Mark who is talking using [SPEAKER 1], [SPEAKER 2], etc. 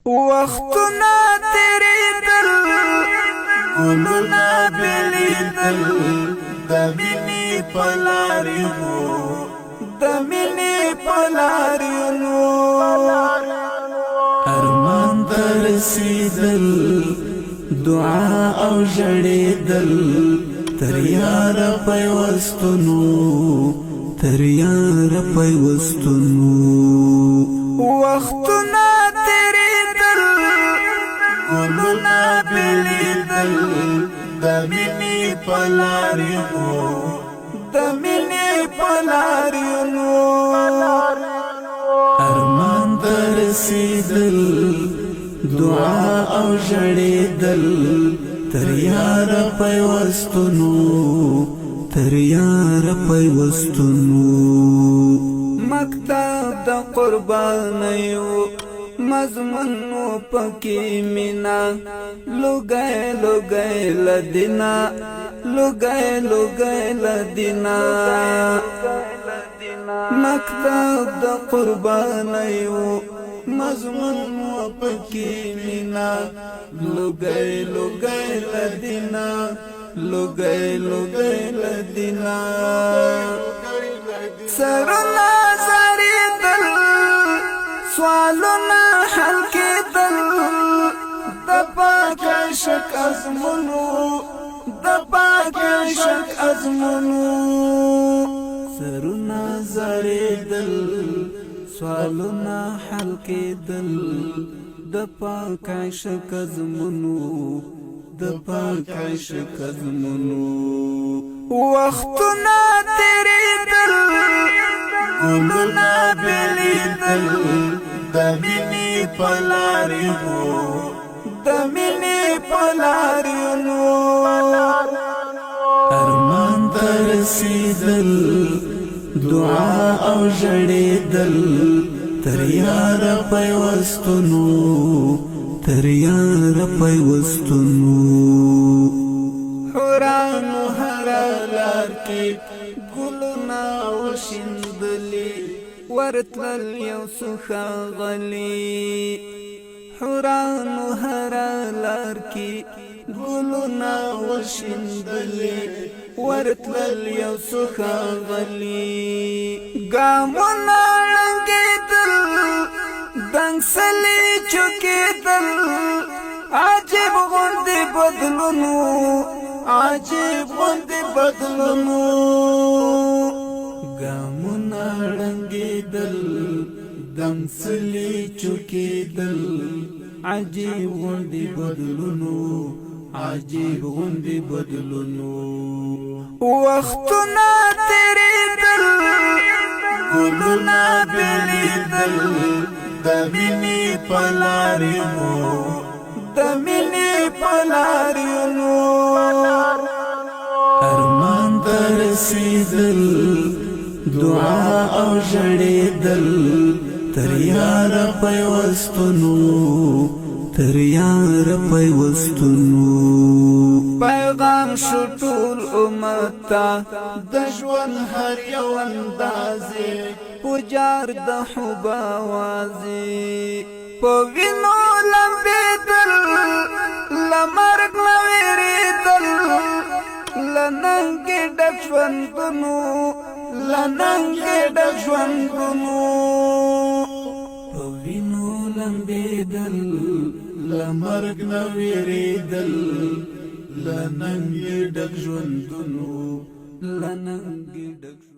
[SPEAKER 1] وختنا تیریدل گلونا بلیدل دمینی پلاریونو دمینی پلاریونو ارمان ترسیدل دعا او جړېدل تر یار پیوستونو تر یار پیوستونو وختنا تیریدل گلونا بلیدل دمینی پلاریونو دمینی پلاریونو ارمان ترسیدل دعا او جړېدل تر یار پیوستونو تر یار پیوستونو مکتب د قربانیو مضمون پکې مینا لوګي لوګي لدینا لوګي لوګي لدینا مکتب د قربانیو مضمون پکې مینا لوګي لوګي لدینا لوګي لوګي لدینا سرنا زریدل سوالنا حل کېدل د پاک عشق ازمونو د پاک عشق ازمونو سرنا زریدل سوالنا حل کېدل د پاک عشق ازمونو د پاک عشق ازمونو وختنا تیریدل گلونا بلیدل دمینی پلاریونو دمینی پلاریونو ارمان ترسیدل دعا او جړېدل تر یار پیوستونو تر یار پیوستونو حورانو هر لار کې ګلونه وشیندلې ورتلل یو څو ښاغلي حورانو هر لار کې ګلونه وشیندلې ورتلل یو څو ښاغلي ګامونه ړنګېدل دنګسلې چوکېدل عجیب غوندې بدلونو عجیب غوندې بدلونو ګامونه ړنګېدل دنګسلې چوکېدل عجیب غوندې بدلونو عجیب غوندې بدلونو وختونه تیریدل گلونا بلیدل دمینی پلاریونو دمینی پلاریونو ارمان ترسیدل دعا او جړېدل تر یار پیوستونو تر یار پیوستونو پیغام شو ټول امت ته د ژوند هر یو اندازې پجار د حب اوازې په وینو لمبېدل له مرګ نه وېرېدل له ننګې ډک ژوندونو له ننګې ډک ژوندونو په وینو لمبېدل له مرګ نه وېرېدل له ننګې ډک ژوندونو له ننګې ډک